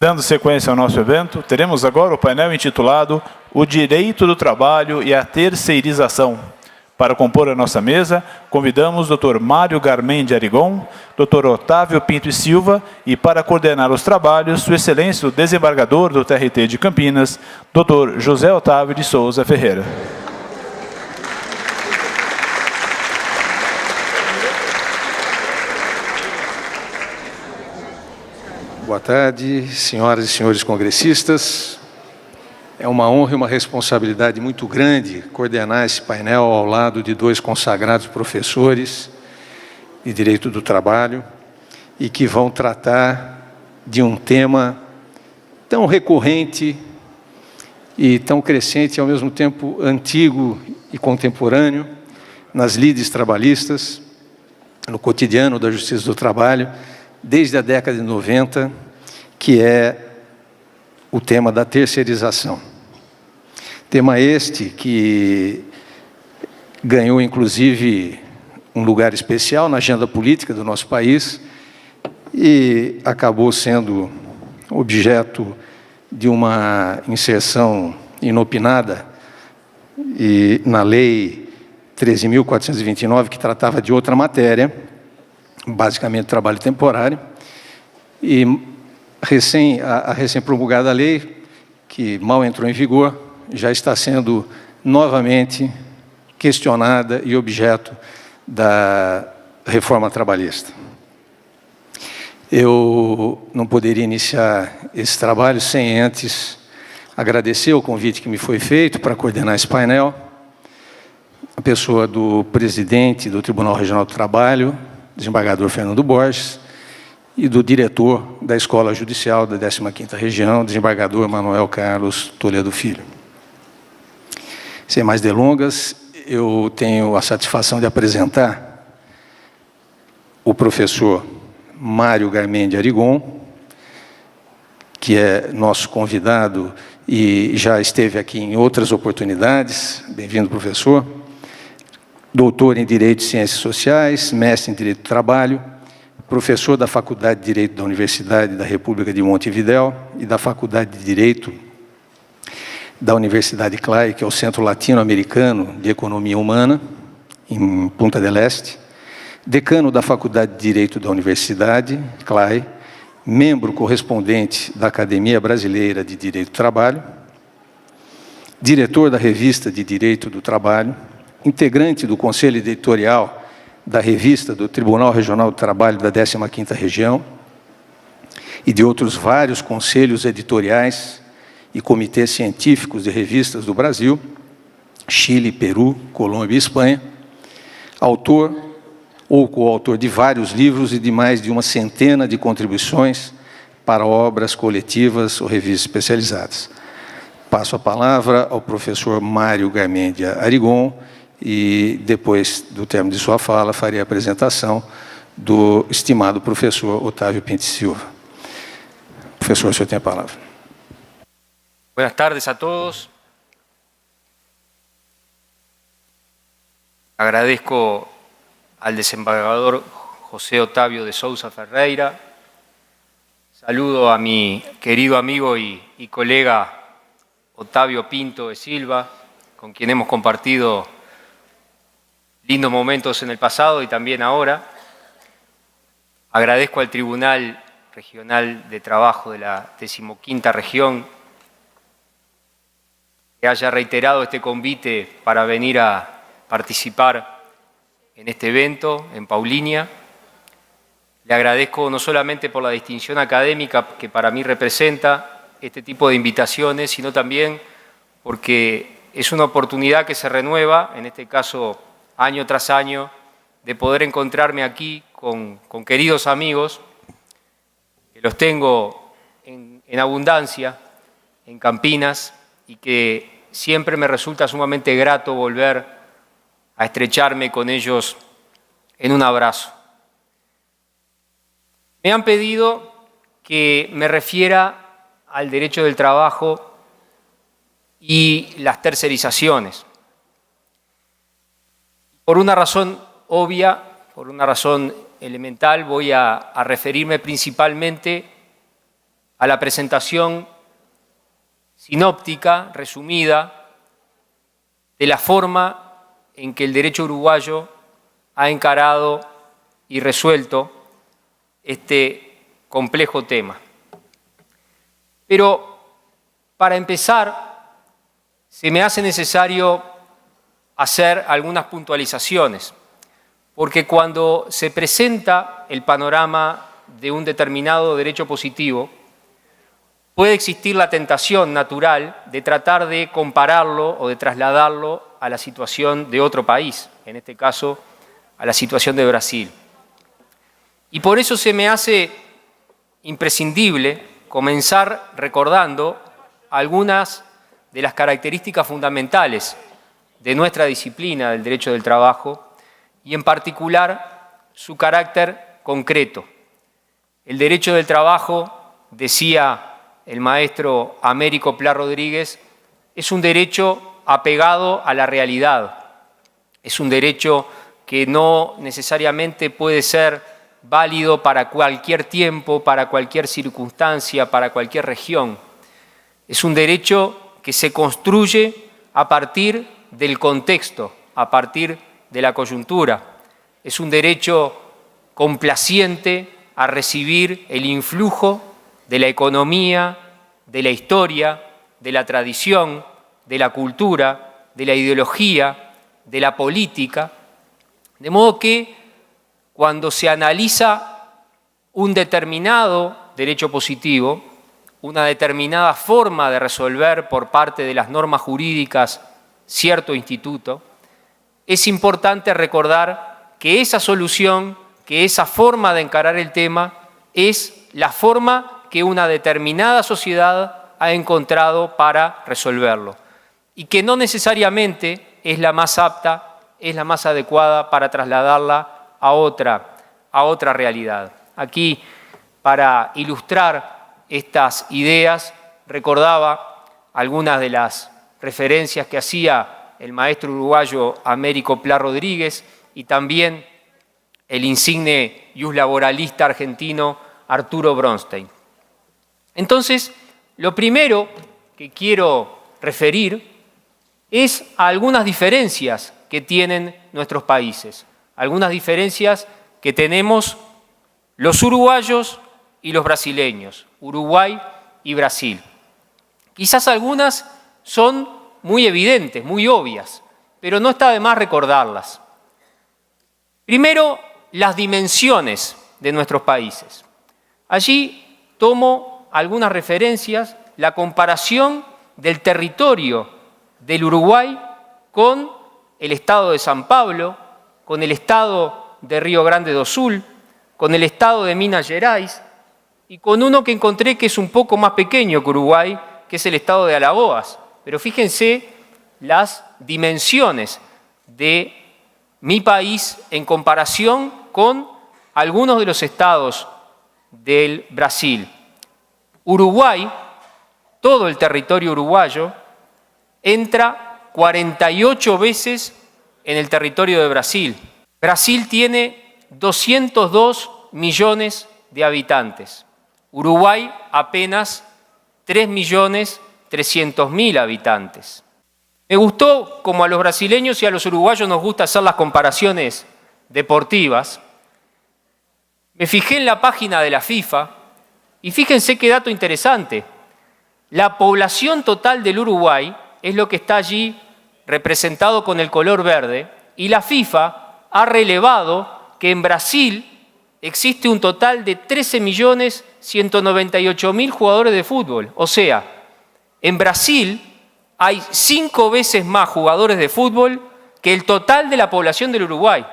Dando sequência ao nosso evento, teremos agora o painel intitulado O Direito do Trabalho e a Terceirização. Para compor a nossa mesa, convidamos o Dr. Mário Garmendia Arigon, Dr. Otávio Pinto e Silva e, para coordenar os trabalhos, Sua Excelência o Desembargador do TRT de Campinas, Dr. José Otávio de Souza Ferreira. Boa tarde, senhoras e senhores congressistas. É uma honra e uma responsabilidade muito grande coordenar esse painel ao lado de dois consagrados professores de Direito do Trabalho e que vão tratar de um tema tão recorrente e tão crescente, ao mesmo tempo antigo e contemporâneo, nas lides trabalhistas, no cotidiano da Justiça do Trabalho, desde a década de 90, que é o tema da terceirização. Tema este que ganhou, inclusive, um lugar especial na agenda política do nosso país e acabou sendo objeto de uma inserção inopinada e na Lei 13.429, que tratava de outra matéria, basicamente trabalho temporário, e a recém-promulgada lei, que mal entrou em vigor, já está sendo novamente questionada e objeto da reforma trabalhista. Eu não poderia iniciar esse trabalho sem antes agradecer o convite que me foi feito para coordenar esse painel, a pessoa do presidente do Tribunal Regional do Trabalho, desembargador Fernando Borges, e do diretor da Escola Judicial da 15ª Região, desembargador Manuel Carlos Toledo Filho. Sem mais delongas, eu tenho a satisfação de apresentar o professor Mário Garmendia Arigon, que é nosso convidado e já esteve aqui em outras oportunidades. Bem-vindo, professor. Doutor em Direito e Ciências Sociais, mestre em Direito do Trabalho, professor da Faculdade de Direito da Universidade da República de Montevidéu e da Faculdade de Direito da Universidade CLAI, que é o Centro Latino-Americano de Economia Humana, em Punta del Este, decano da Faculdade de Direito da Universidade CLAI, membro correspondente da Academia Brasileira de Direito do Trabalho, diretor da Revista de Direito do Trabalho, integrante do Conselho Editorial da Revista do Tribunal Regional do Trabalho da 15ª Região e de outros vários conselhos editoriais e comitês científicos de revistas do Brasil, Chile, Peru, Colômbia e Espanha, autor ou coautor de vários livros e de mais de uma centena de contribuições para obras coletivas ou revistas especializadas. Passo a palavra ao professor Mário Garmendia Arigon, e depois do término de sua fala, farei a apresentação do estimado professor Otávio Pinto e Silva. Professor, o senhor tem a palavra. Buenas tardes a todos. Agradezco al desembargador José Otávio de Souza Ferreira. Saludo a mi querido amigo y colega Otávio Pinto de Silva, con quien hemos compartido lindos momentos en el pasado y también ahora. Agradezco al Tribunal Regional de Trabajo de la 15ª Región que haya reiterado este convite para venir a participar en este evento en Paulínia. Le agradezco no solamente por la distinción académica que para mí representa este tipo de invitaciones, sino también porque es una oportunidad que se renueva, en este caso año tras año, de poder encontrarme aquí con queridos amigos, que los tengo en abundancia, en Campinas, y que siempre me resulta sumamente grato volver a estrecharme con ellos en un abrazo. Me han pedido que me refiera al derecho del trabajo y las tercerizaciones. Por una razón obvia, por una razón elemental, voy a referirme principalmente a la presentación sinóptica, resumida, de la forma en que el derecho uruguayo ha encarado y resuelto este complejo tema. Pero para empezar, se me hace necesario hacer algunas puntualizaciones, porque cuando se presenta el panorama de un determinado derecho positivo, puede existir la tentación natural de tratar de compararlo o de trasladarlo a la situación de otro país, en este caso a la situación de Brasil. Y por eso se me hace imprescindible comenzar recordando algunas de las características fundamentales de nuestra disciplina del derecho del trabajo y en particular su carácter concreto. El derecho del trabajo, decía el maestro Américo Pla Rodríguez, es un derecho apegado a la realidad, es un derecho que no necesariamente puede ser válido para cualquier tiempo, para cualquier circunstancia, para cualquier región. Es un derecho que se construye a partir del contexto, a partir de la coyuntura. Es un derecho complaciente a recibir el influjo de la economía, de la historia, de la tradición, de la cultura, de la ideología, de la política. De modo que cuando se analiza un determinado derecho positivo, una determinada forma de resolver por parte de las normas jurídicas cierto instituto, es importante recordar que esa solución, que esa forma de encarar el tema es la forma que una determinada sociedad ha encontrado para resolverlo y que no necesariamente es la más apta, es la más adecuada para trasladarla a otra realidad. Aquí, para ilustrar estas ideas, recordaba algunas de las referencias que hacía el maestro uruguayo Américo Pla Rodríguez y también el insigne iuslaboralista argentino Arturo Bronstein. Entonces, lo primero que quiero referir es a algunas diferencias que tienen nuestros países, algunas diferencias que tenemos los uruguayos y los brasileños, Uruguay y Brasil. Quizás algunas son muy evidentes, muy obvias, pero no está de más recordarlas. Primero, las dimensiones de nuestros países. Allí tomo algunas referencias, la comparación del territorio del Uruguay con el estado de San Pablo, con el estado de Río Grande do Sul, con el estado de Minas Gerais y con uno que encontré que es un poco más pequeño que Uruguay, que es el estado de Alagoas. Pero fíjense las dimensiones de mi país en comparación con algunos de los estados del Brasil. Uruguay, todo el territorio uruguayo, entra 48 veces en el territorio de Brasil. Brasil tiene 202 millones de habitantes. Uruguay apenas 3.300.000 habitantes. Me gustó, como a los brasileños y a los uruguayos nos gusta hacer las comparaciones deportivas, me fijé en la página de la FIFA y fíjense qué dato interesante. La población total del Uruguay es lo que está allí representado con el color verde y la FIFA ha relevado que en Brasil existe un total de 13.198.000 jugadores de fútbol. O sea, en Brasil hay 5 veces más jugadores de fútbol que el total de la población del Uruguay.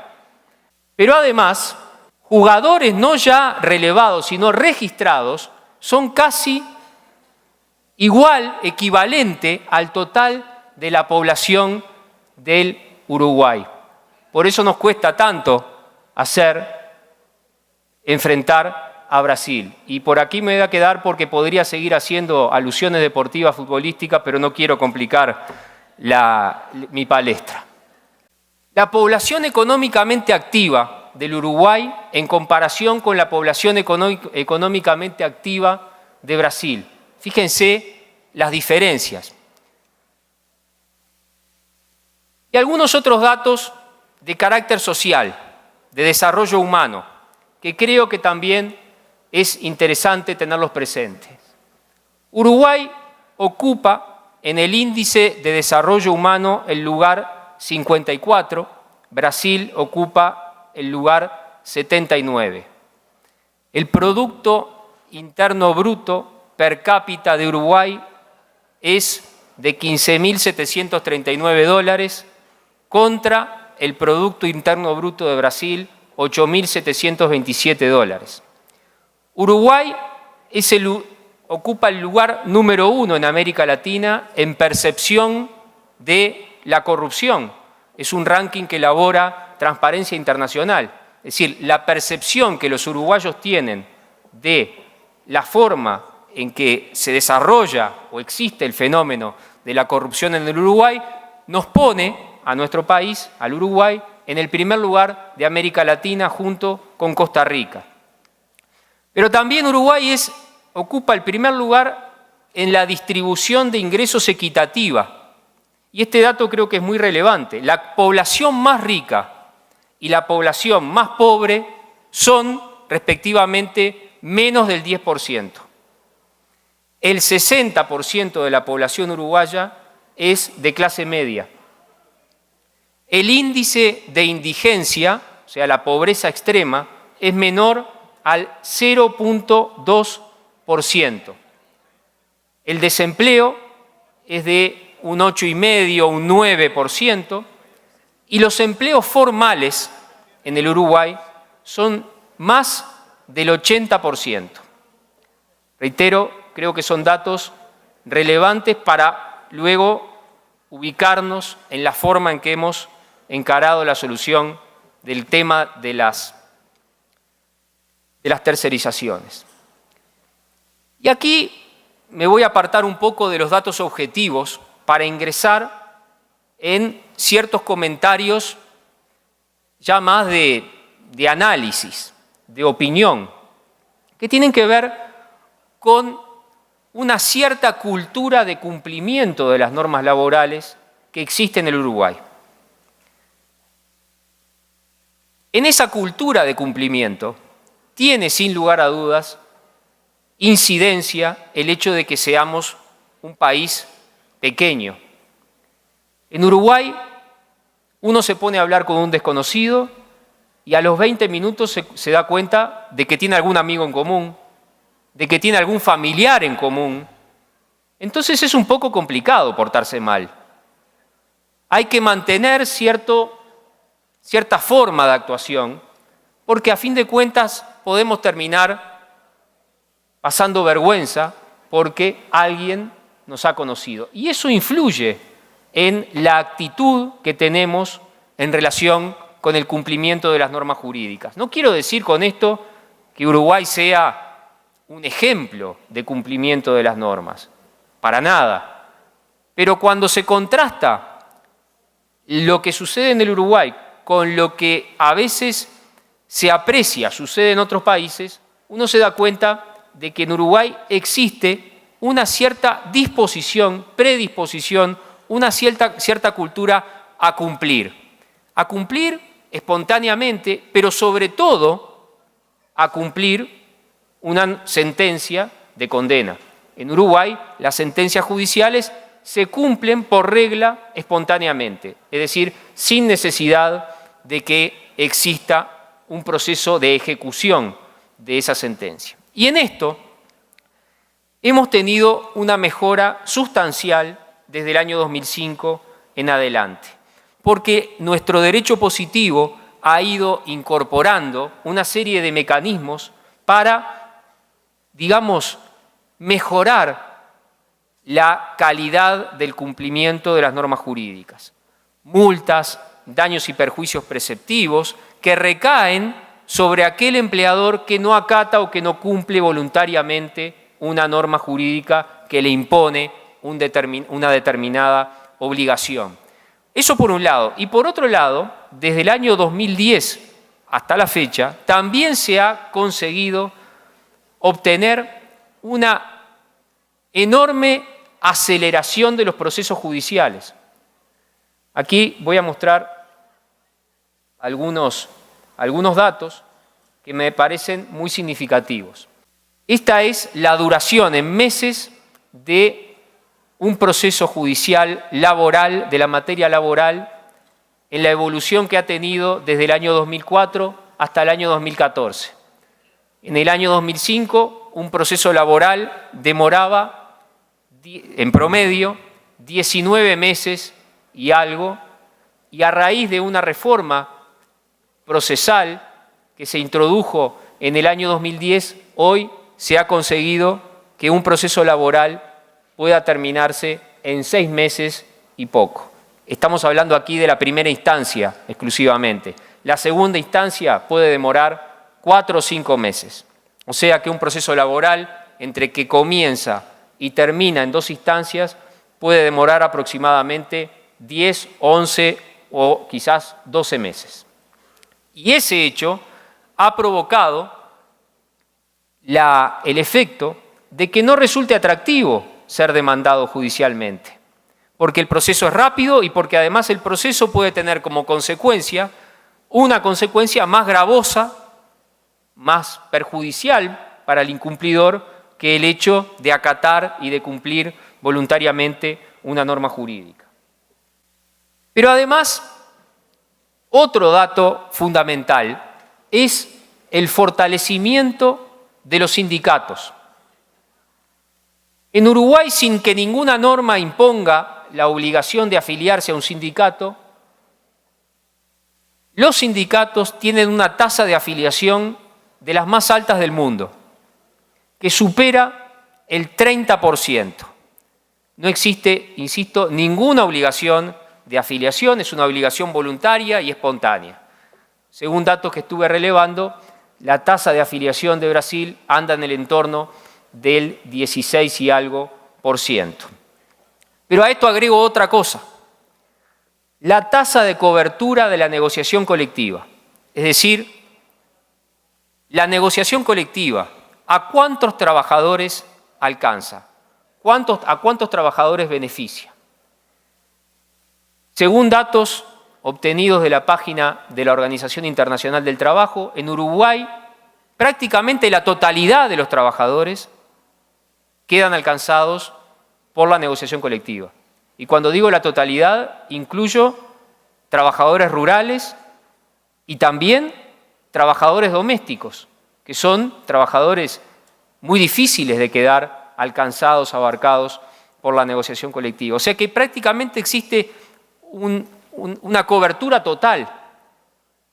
Pero además, jugadores no ya relevados, sino registrados, son casi igual, equivalente al total de la población del Uruguay. Por eso nos cuesta tanto enfrentar a Brasil. Y por aquí me voy a quedar porque podría seguir haciendo alusiones deportivas, futbolísticas, pero no quiero complicar mi palestra. La población económicamente activa del Uruguay en comparación con la población económicamente activa de Brasil. Fíjense las diferencias. Y algunos otros datos de carácter social, de desarrollo humano, que creo que también es interesante tenerlos presentes. Uruguay ocupa en el índice de desarrollo humano el lugar 54, Brasil ocupa el lugar 79. El Producto Interno Bruto per cápita de Uruguay es de $15.739 contra el Producto Interno Bruto de Brasil, $8.727. Uruguay ocupa el lugar número 1 en América Latina en percepción de la corrupción. Es un ranking que elabora Transparencia Internacional. Es decir, la percepción que los uruguayos tienen de la forma en que se desarrolla o existe el fenómeno de la corrupción en el Uruguay nos pone a nuestro país, al Uruguay, en el primer lugar de América Latina junto con Costa Rica. Pero también Uruguay ocupa el primer lugar en la distribución de ingresos equitativa. Y este dato creo que es muy relevante. La población más rica y la población más pobre son, respectivamente, menos del 10%. El 60% de la población uruguaya es de clase media. El índice de indigencia, o sea, la pobreza extrema, es menor al 0.2%. El desempleo es de un 8,5%, un 9%, y los empleos formales en el Uruguay son más del 80%. Reitero, creo que son datos relevantes para luego ubicarnos en la forma en que hemos encarado la solución del tema de las tercerizaciones. Y aquí me voy a apartar un poco de los datos objetivos para ingresar en ciertos comentarios ya más de análisis, de opinión, que tienen que ver con una cierta cultura de cumplimiento de las normas laborales que existe en el Uruguay. En esa cultura de cumplimiento tiene, sin lugar a dudas, incidencia el hecho de que seamos un país pequeño. En Uruguay, uno se pone a hablar con un desconocido y a los 20 minutos se da cuenta de que tiene algún amigo en común, de que tiene algún familiar en común. Entonces es un poco complicado portarse mal. Hay que mantener cierta forma de actuación, porque a fin de cuentas podemos terminar pasando vergüenza porque alguien nos ha conocido. Y eso influye en la actitud que tenemos en relación con el cumplimiento de las normas jurídicas. No quiero decir con esto que Uruguay sea un ejemplo de cumplimiento de las normas, para nada. Pero cuando se contrasta lo que sucede en el Uruguay con lo que a veces se aprecia, sucede en otros países, uno se da cuenta de que en Uruguay existe una cierta disposición, predisposición, una cierta cultura a cumplir espontáneamente, pero sobre todo a cumplir una sentencia de condena. En Uruguay, las sentencias judiciales se cumplen por regla espontáneamente, es decir, sin necesidad de que exista un proceso de ejecución de esa sentencia. Y en esto hemos tenido una mejora sustancial desde el año 2005 en adelante, porque nuestro derecho positivo ha ido incorporando una serie de mecanismos para, digamos, mejorar la calidad del cumplimiento de las normas jurídicas. Multas, daños y perjuicios preceptivos que recaen sobre aquel empleador que no acata o que no cumple voluntariamente una norma jurídica que le impone una determinada obligación. Eso por un lado. Y por otro lado, desde el año 2010 hasta la fecha, también se ha conseguido obtener una enorme aceleración de los procesos judiciales. Aquí voy a mostrar algunos datos que me parecen muy significativos. Esta es la duración en meses de un proceso judicial laboral, de la materia laboral, en la evolución que ha tenido desde el año 2004 hasta el año 2014. En el año 2005, un proceso laboral demoraba, en promedio, 19 meses y algo, y a raíz de una reforma procesal que se introdujo en el año 2010, hoy se ha conseguido que un proceso laboral pueda terminarse en 6 meses y poco. Estamos hablando aquí de la primera instancia exclusivamente. La segunda instancia puede demorar 4 o 5 meses. O sea que un proceso laboral, entre que comienza y termina en 2 instancias, puede demorar aproximadamente 10, 11 o quizás 12 meses. Y ese hecho ha provocado el efecto de que no resulte atractivo ser demandado judicialmente, porque el proceso es rápido y porque además el proceso puede tener como consecuencia una consecuencia más gravosa, más perjudicial para el incumplidor que el hecho de acatar y de cumplir voluntariamente una norma jurídica. Pero además, otro dato fundamental es el fortalecimiento de los sindicatos. En Uruguay, sin que ninguna norma imponga la obligación de afiliarse a un sindicato, los sindicatos tienen una tasa de afiliación de las más altas del mundo, que supera el 30%. No existe, insisto, ninguna obligación de afiliación, es una obligación voluntaria y espontánea. Según datos que estuve relevando, la tasa de afiliación de Brasil anda en el entorno del 16 y algo %. Pero a esto agrego otra cosa, la tasa de cobertura de la negociación colectiva. Es decir, la negociación colectiva, ¿a cuántos trabajadores alcanza? ¿A cuántos trabajadores beneficia? Según datos obtenidos de la página de la Organización Internacional del Trabajo, en Uruguay prácticamente la totalidad de los trabajadores quedan alcanzados por la negociación colectiva. Y cuando digo la totalidad, incluyo trabajadores rurales y también trabajadores domésticos, que son trabajadores muy difíciles de quedar alcanzados, abarcados por la negociación colectiva. O sea que prácticamente existe una cobertura total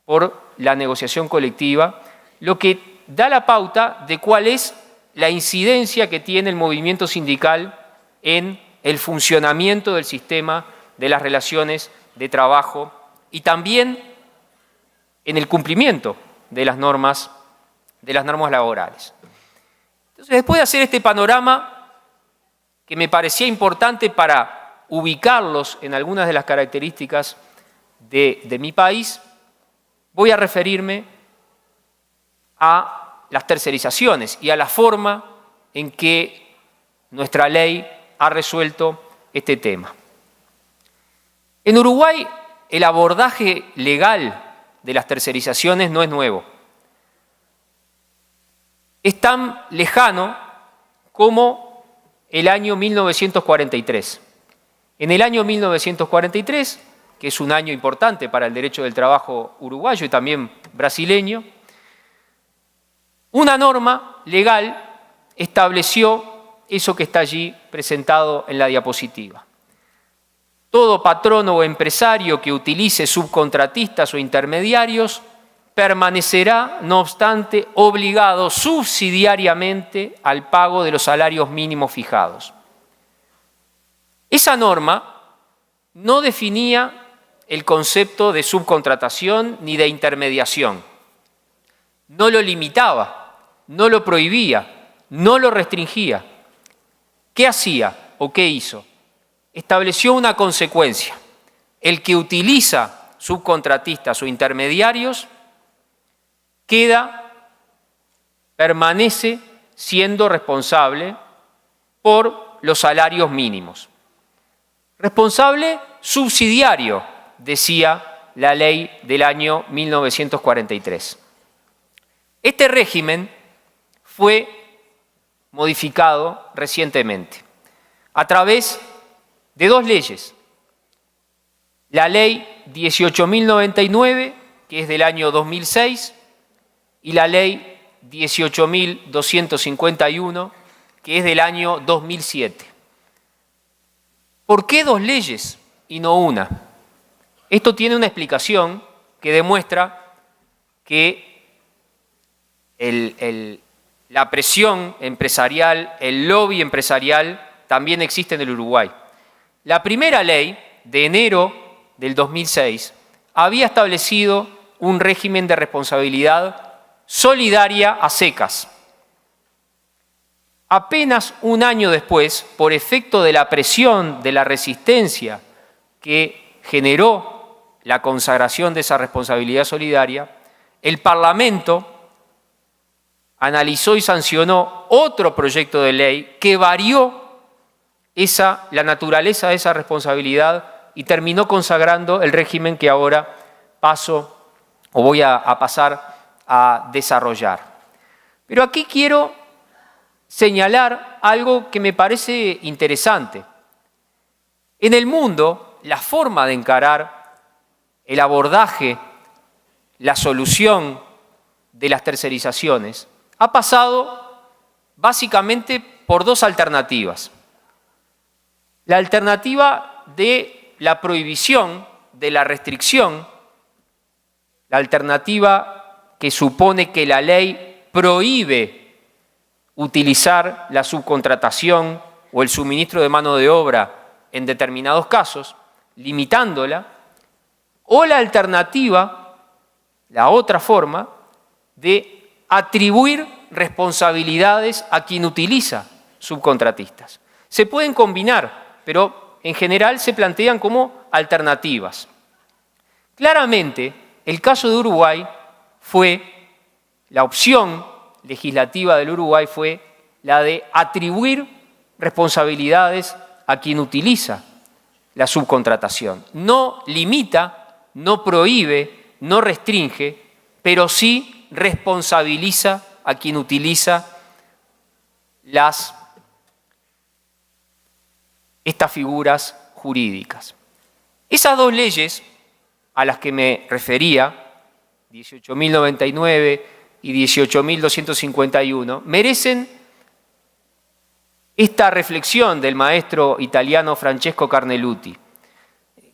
por la negociación colectiva, lo que da la pauta de cuál es la incidencia que tiene el movimiento sindical en el funcionamiento del sistema de las relaciones de trabajo y también en el cumplimiento de las normas laborales. Entonces, después de hacer este panorama que me parecía importante para ubicarlos en algunas de las características de mi país, voy a referirme a las tercerizaciones y a la forma en que nuestra ley ha resuelto este tema. En Uruguay, el abordaje legal de las tercerizaciones no es nuevo. Es tan lejano como el año 1943. En el año 1943, que es un año importante para el derecho del trabajo uruguayo y también brasileño, una norma legal estableció eso que está allí presentado en la diapositiva. Todo patrono o empresario que utilice subcontratistas o intermediarios permanecerá, no obstante, obligado subsidiariamente al pago de los salarios mínimos fijados. Esa norma no definía el concepto de subcontratación ni de intermediación. No lo limitaba, no lo prohibía, no lo restringía. ¿Qué hacía o qué hizo? Estableció una consecuencia. El que utiliza subcontratistas o intermediarios permanece siendo responsable por los salarios mínimos. Responsable subsidiario, decía la ley del año 1943. Este régimen fue modificado recientemente a través de dos leyes. La ley 18.099, que es del año 2006, y la ley 18.251, que es del año 2007. ¿Por qué dos leyes y no una? Esto tiene una explicación que demuestra que la presión empresarial, el lobby empresarial, también existe en el Uruguay. La primera ley, de enero del 2006, había establecido un régimen de responsabilidad solidaria a secas. Apenas un año después, por efecto de la presión, de la resistencia que generó la consagración de esa responsabilidad solidaria, el Parlamento analizó y sancionó otro proyecto de ley que varió la naturaleza de esa responsabilidad y terminó consagrando el régimen que ahora voy a pasar a desarrollar. Pero aquí quiero señalar algo que me parece interesante. En el mundo, la forma de encarar el abordaje, la solución de las tercerizaciones, ha pasado básicamente por dos alternativas. La alternativa de la prohibición, de la restricción, la alternativa que supone que la ley prohíbe utilizar la subcontratación o el suministro de mano de obra en determinados casos, limitándola, o la alternativa, la otra forma, de atribuir responsabilidades a quien utiliza subcontratistas. Se pueden combinar, pero en general se plantean como alternativas. Claramente, el caso de Uruguay la opción legislativa del Uruguay fue la de atribuir responsabilidades a quien utiliza la subcontratación. No limita, no prohíbe, no restringe, pero sí responsabiliza a quien utiliza estas figuras jurídicas. Esas dos leyes a las que me refería, 18.099 y 18.251, merecen esta reflexión del maestro italiano Francesco Carneluti.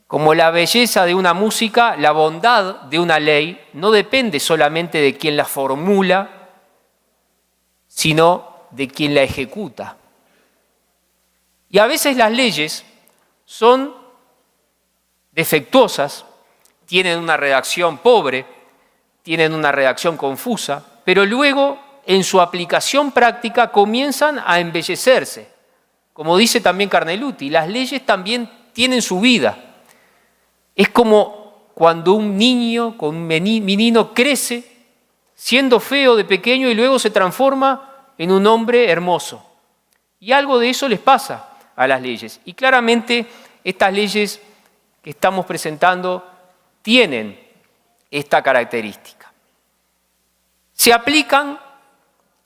Como la belleza de una música, la bondad de una ley no depende solamente de quien la formula, sino de quien la ejecuta. Y a veces las leyes son defectuosas, tienen una redacción pobre, tienen una redacción confusa, pero luego en su aplicación práctica comienzan a embellecerse. Como dice también Carneluti, las leyes también tienen su vida. Es como cuando un niño, con un menino crece siendo feo de pequeño y luego se transforma en un hombre hermoso. Y algo de eso les pasa a las leyes. Y claramente estas leyes que estamos presentando tienen esta característica. Se aplican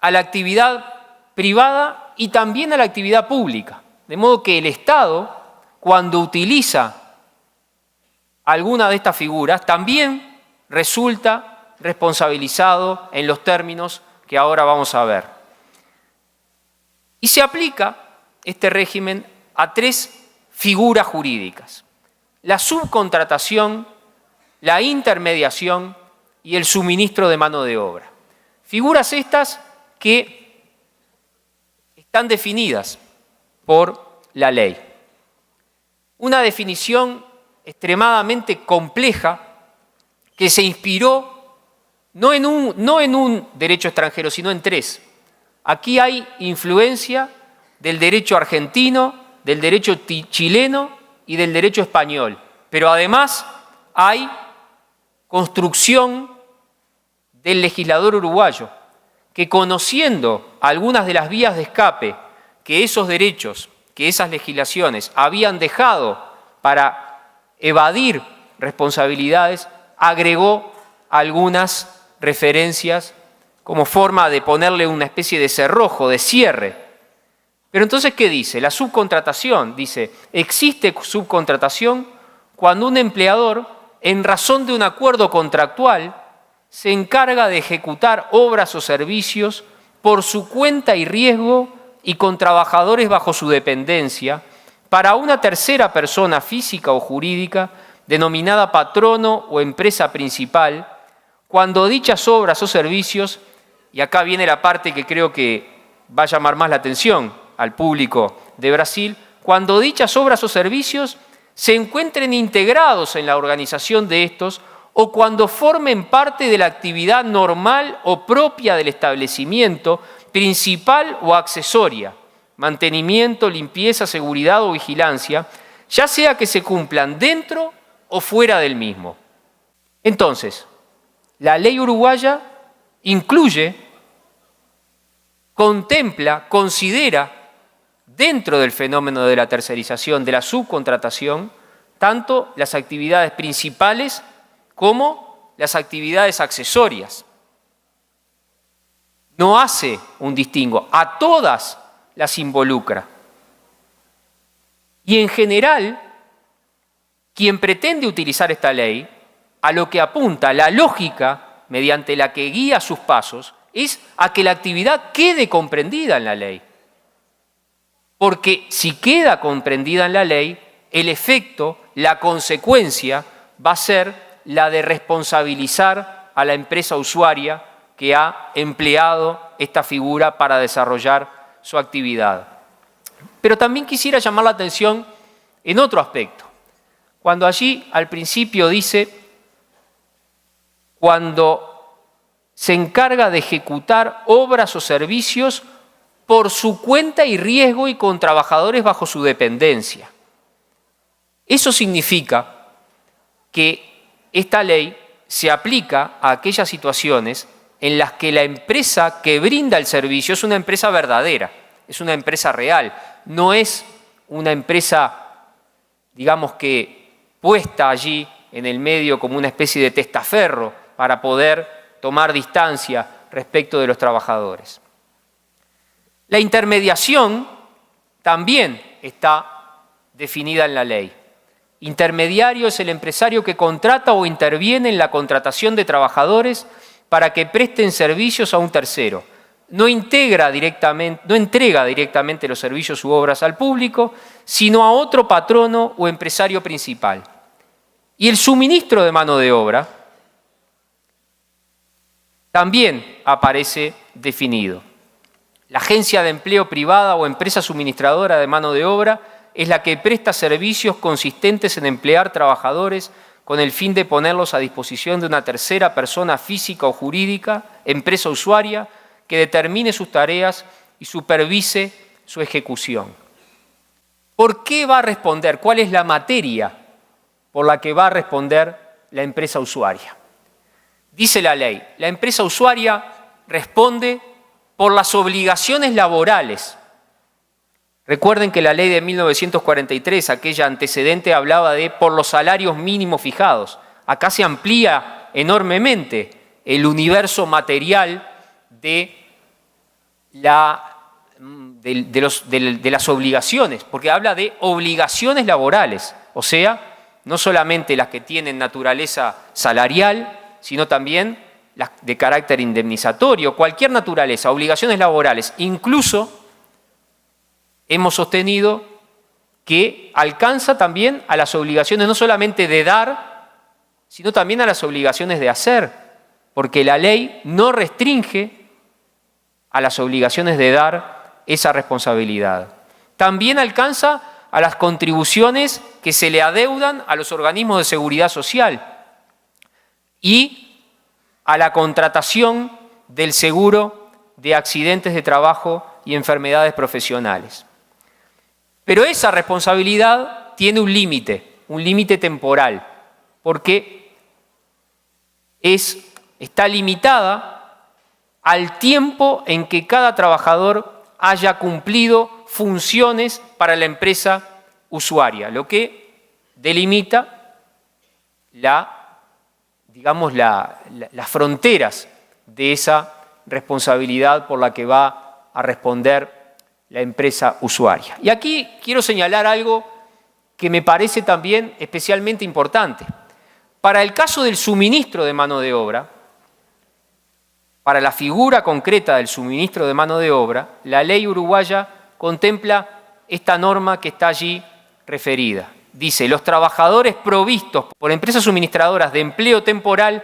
a la actividad privada y también a la actividad pública. De modo que el Estado, cuando utiliza alguna de estas figuras, también resulta responsabilizado en los términos que ahora vamos a ver. Y se aplica este régimen a tres figuras jurídicas: la subcontratación, la intermediación y el suministro de mano de obra. Figuras estas que están definidas por la ley. Una definición extremadamente compleja que se inspiró no en un derecho extranjero, sino en tres. Aquí hay influencia del derecho argentino, del derecho chileno y del derecho español, pero además hay construcción del legislador uruguayo, que conociendo algunas de las vías de escape que esos derechos que esas legislaciones habían dejado para evadir responsabilidades, agregó algunas referencias como forma de ponerle una especie de cerrojo, de cierre. Pero entonces, ¿qué dice? La subcontratación, dice, existe subcontratación cuando un empleador, en razón de un acuerdo contractual, se encarga de ejecutar obras o servicios por su cuenta y riesgo y con trabajadores bajo su dependencia para una tercera persona física o jurídica denominada patrono o empresa principal, cuando dichas obras o servicios, y acá viene la parte que creo que va a llamar más la atención al público de Brasil, cuando dichas obras o servicios se encuentren integrados en la organización de estos o cuando formen parte de la actividad normal o propia del establecimiento, principal o accesoria, mantenimiento, limpieza, seguridad o vigilancia, ya sea que se cumplan dentro o fuera del mismo. Entonces, la ley uruguaya incluye, contempla, considera dentro del fenómeno de la tercerización, de la subcontratación, tanto las actividades principales como las actividades accesorias. No hace un distingo, a todas las involucra. Y en general, quien pretende utilizar esta ley, a lo que apunta la lógica mediante la que guía sus pasos, es a que la actividad quede comprendida en la ley. Porque si queda comprendida en la ley, el efecto, la consecuencia, va a ser la de responsabilizar a la empresa usuaria que ha empleado esta figura para desarrollar su actividad. Pero también quisiera llamar la atención en otro aspecto. Cuando allí al principio dice, cuando se encarga de ejecutar obras o servicios por su cuenta y riesgo y con trabajadores bajo su dependencia. Eso significa que esta ley se aplica a aquellas situaciones en las que la empresa que brinda el servicio es una empresa verdadera, es una empresa real, no es una empresa, digamos que puesta allí en el medio como una especie de testaferro para poder tomar distancia respecto de los trabajadores. La intermediación también está definida en la ley. Intermediario es el empresario que contrata o interviene en la contratación de trabajadores para que presten servicios a un tercero. No entrega directamente los servicios u obras al público, sino a otro patrono o empresario principal. Y el suministro de mano de obra también aparece definido. La agencia de empleo privada o empresa suministradora de mano de obra es la que presta servicios consistentes en emplear trabajadores con el fin de ponerlos a disposición de una tercera persona física o jurídica, empresa usuaria, que determine sus tareas y supervise su ejecución. ¿Por qué va a responder? ¿Cuál es la materia por la que va a responder la empresa usuaria? Dice la ley, la empresa usuaria responde por las obligaciones laborales. Recuerden que la ley de 1943, aquella antecedente, hablaba de por los salarios mínimos fijados. Acá se amplía enormemente el universo material de las obligaciones, porque habla de obligaciones laborales, o sea, no solamente las que tienen naturaleza salarial, sino también las de carácter indemnizatorio, cualquier naturaleza, obligaciones laborales. Incluso hemos sostenido que alcanza también a las obligaciones no solamente de dar, sino también a las obligaciones de hacer, porque la ley no restringe a las obligaciones de dar esa responsabilidad. También alcanza a las contribuciones que se le adeudan a los organismos de seguridad social y a la contratación del seguro de accidentes de trabajo y enfermedades profesionales. Pero esa responsabilidad tiene un límite temporal, porque está limitada al tiempo en que cada trabajador haya cumplido funciones para la empresa usuaria, lo que delimita las fronteras de esa responsabilidad por la que va a responder la empresa usuaria. Y aquí quiero señalar algo que me parece también especialmente importante. Para el caso del suministro de mano de obra, para la figura concreta del suministro de mano de obra, la ley uruguaya contempla esta norma que está allí referida. Dice, los trabajadores provistos por empresas suministradoras de empleo temporal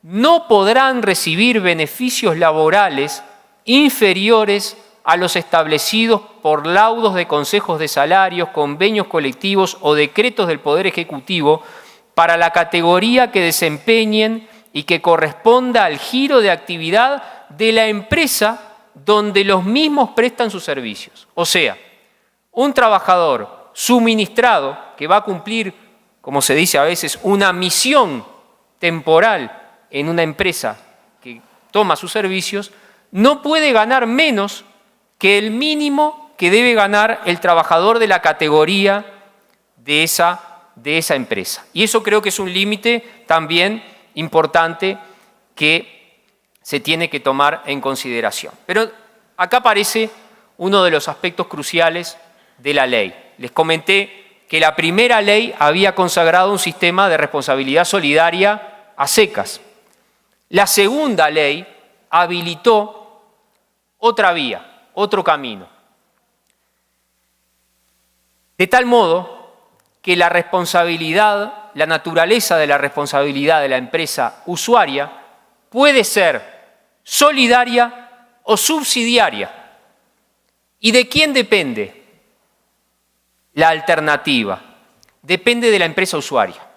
no podrán recibir beneficios laborales inferiores a los establecidos por laudos de consejos de salarios, convenios colectivos o decretos del Poder Ejecutivo para la categoría que desempeñen y que corresponda al giro de actividad de la empresa donde los mismos prestan sus servicios. O sea, un trabajador suministrado que va a cumplir, como se dice a veces, una misión temporal en una empresa que toma sus servicios, no puede ganar menos que el mínimo que debe ganar el trabajador de la categoría de esa empresa. Y eso creo que es un límite también importante que se tiene que tomar en consideración. Pero acá aparece uno de los aspectos cruciales de la ley. Les comenté que la primera ley había consagrado un sistema de responsabilidad solidaria a secas. La segunda ley habilitó otra vía, otro camino. De tal modo que la responsabilidad, la naturaleza de la responsabilidad de la empresa usuaria puede ser solidaria o subsidiaria. ¿Y de quién depende la alternativa? Depende de la empresa usuaria.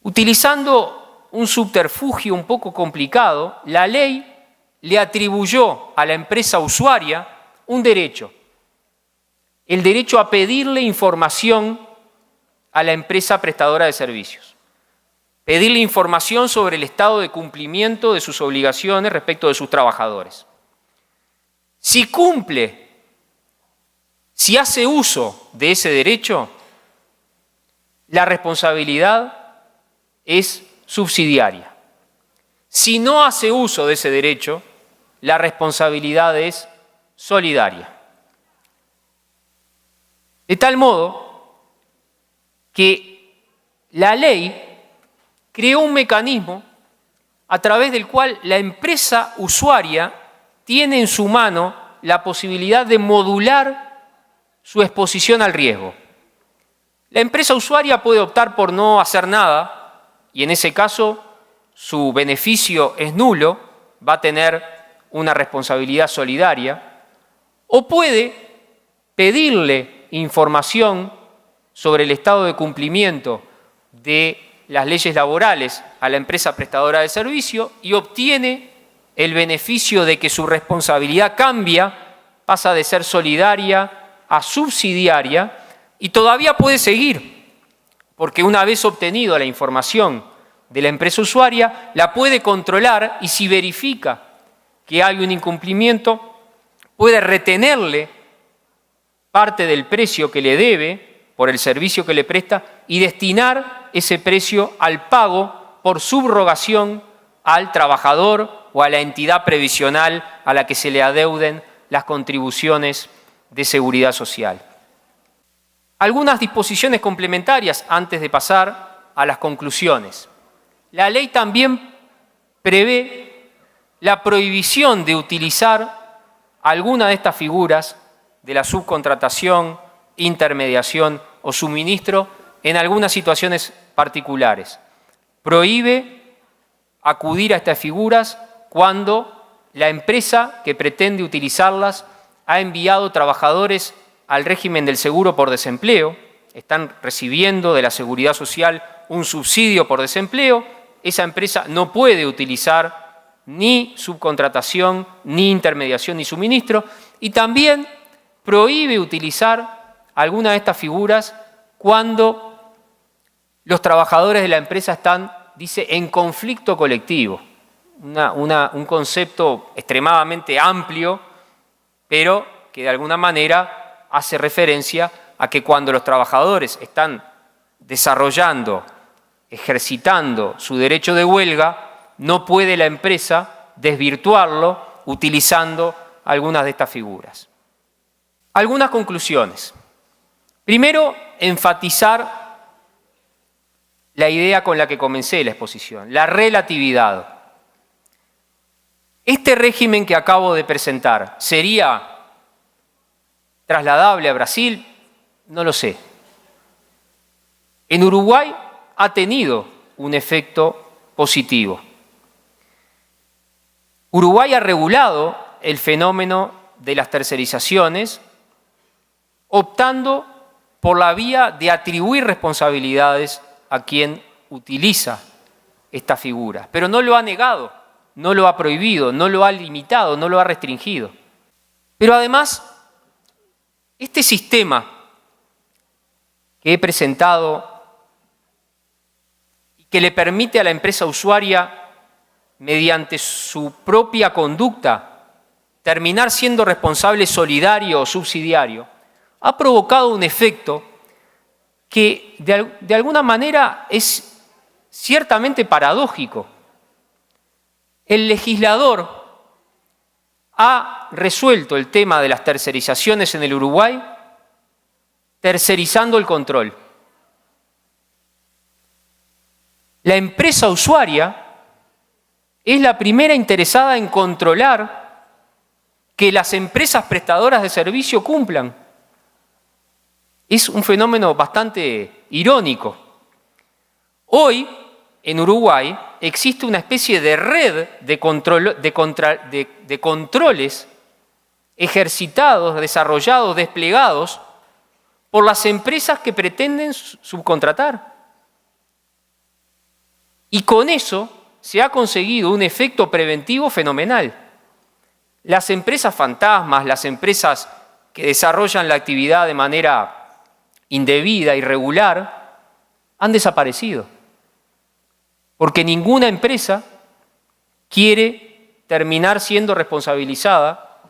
Utilizando un subterfugio un poco complicado, la ley le atribuyó a la empresa usuaria un derecho. El derecho a pedirle información a la empresa prestadora de servicios. Pedirle información sobre el estado de cumplimiento de sus obligaciones respecto de sus trabajadores. Si cumple, si hace uso de ese derecho, la responsabilidad es subsidiaria. Si no hace uso de ese derecho, la responsabilidad es solidaria. De tal modo que la ley creó un mecanismo a través del cual la empresa usuaria tiene en su mano la posibilidad de modular su exposición al riesgo. La empresa usuaria puede optar por no hacer nada y en ese caso su beneficio es nulo, va a tener una responsabilidad solidaria, o puede pedirle información sobre el estado de cumplimiento de las leyes laborales a la empresa prestadora de servicio y obtiene el beneficio de que su responsabilidad cambia, pasa de ser solidaria a subsidiaria y todavía puede seguir, porque una vez obtenido la información de la empresa usuaria, la puede controlar y si verifica que hay un incumplimiento, puede retenerle parte del precio que le debe por el servicio que le presta y destinar ese precio al pago por subrogación al trabajador o a la entidad previsional a la que se le adeuden las contribuciones de seguridad social. Algunas disposiciones complementarias antes de pasar a las conclusiones. La ley también prevé la prohibición de utilizar alguna de estas figuras de la subcontratación, intermediación o suministro en algunas situaciones particulares. Prohíbe acudir a estas figuras cuando la empresa que pretende utilizarlas ha enviado trabajadores al régimen del seguro por desempleo, están recibiendo de la seguridad social un subsidio por desempleo, esa empresa no puede utilizar ni subcontratación, ni intermediación, ni suministro, y también prohíbe utilizar alguna de estas figuras cuando los trabajadores de la empresa están, dice, en conflicto colectivo. Un concepto extremadamente amplio, pero que de alguna manera hace referencia a que cuando los trabajadores están desarrollando, ejercitando su derecho de huelga, no puede la empresa desvirtuarlo utilizando algunas de estas figuras. Algunas conclusiones. Primero, enfatizar la idea con la que comencé la exposición, la relatividad. Este régimen que acabo de presentar, ¿sería trasladable a Brasil? No lo sé. En Uruguay ha tenido un efecto positivo. Uruguay ha regulado el fenómeno de las tercerizaciones, optando por la vía de atribuir responsabilidades a quien utiliza esta figura, pero no lo ha negado, no lo ha prohibido, no lo ha limitado, no lo ha restringido. Pero además, este sistema que he presentado y que le permite a la empresa usuaria, mediante su propia conducta, terminar siendo responsable solidario o subsidiario, ha provocado un efecto que de alguna manera es ciertamente paradójico. El legislador ha resuelto el tema de las tercerizaciones en el Uruguay tercerizando el control. La empresa usuaria es la primera interesada en controlar que las empresas prestadoras de servicio cumplan. Es un fenómeno bastante irónico. Hoy, en Uruguay, existe una especie de red de controles ejercitados, desarrollados, desplegados por las empresas que pretenden subcontratar. Y con eso se ha conseguido un efecto preventivo fenomenal. Las empresas fantasmas, las empresas que desarrollan la actividad de manera indebida, irregular, han desaparecido. Porque ninguna empresa quiere terminar siendo responsabilizada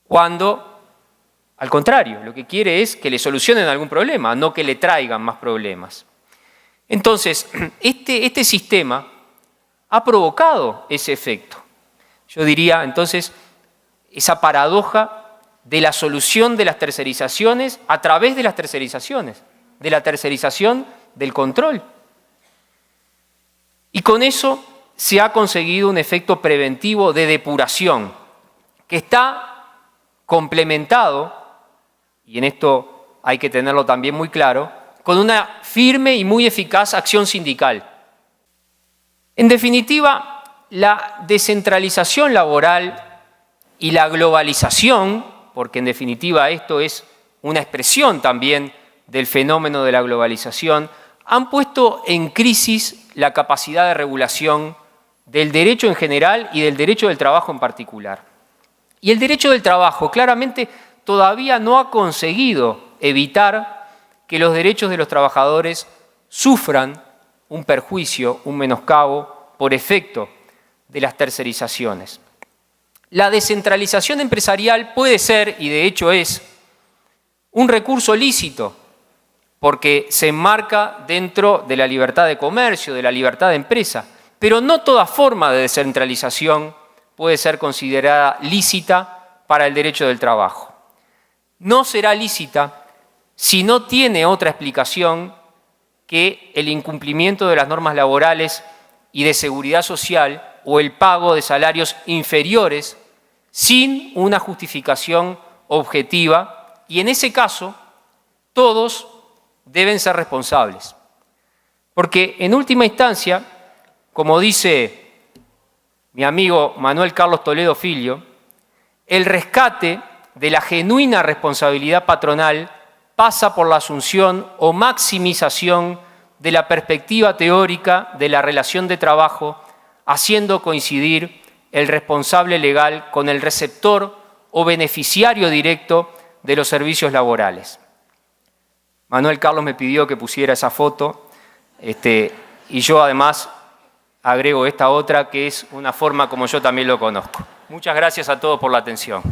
cuando, al contrario, lo que quiere es que le solucionen algún problema, no que le traigan más problemas. Entonces, este sistema ha provocado ese efecto. Yo diría, entonces, esa paradoja de la solución de las tercerizaciones a través de las tercerizaciones, de la tercerización del control. Y con eso se ha conseguido un efecto preventivo de depuración, que está complementado, y en esto hay que tenerlo también muy claro, con una firme y muy eficaz acción sindical. En definitiva, la descentralización laboral y la globalización, porque en definitiva esto es una expresión también del fenómeno de la globalización, han puesto en crisis la capacidad de regulación del derecho en general y del derecho del trabajo en particular. Y el derecho del trabajo claramente todavía no ha conseguido evitar que los derechos de los trabajadores sufran un perjuicio, un menoscabo por efecto de las tercerizaciones. La descentralización empresarial puede ser, y de hecho es, un recurso lícito, porque se enmarca dentro de la libertad de comercio, de la libertad de empresa, pero no toda forma de descentralización puede ser considerada lícita para el derecho del trabajo. No será lícita si no tiene otra explicación que el incumplimiento de las normas laborales y de seguridad social o el pago de salarios inferiores sin una justificación objetiva, y en ese caso todos deben ser responsables. Porque en última instancia, como dice mi amigo Manuel Carlos Toledo Filho, el rescate de la genuina responsabilidad patronal pasa por la asunción o maximización de la perspectiva teórica de la relación de trabajo, haciendo coincidir el responsable legal con el receptor o beneficiario directo de los servicios laborales. Manuel Carlos me pidió que pusiera esa foto, y yo además agrego esta otra, que es una forma como yo también lo conozco. Muchas gracias a todos por la atención.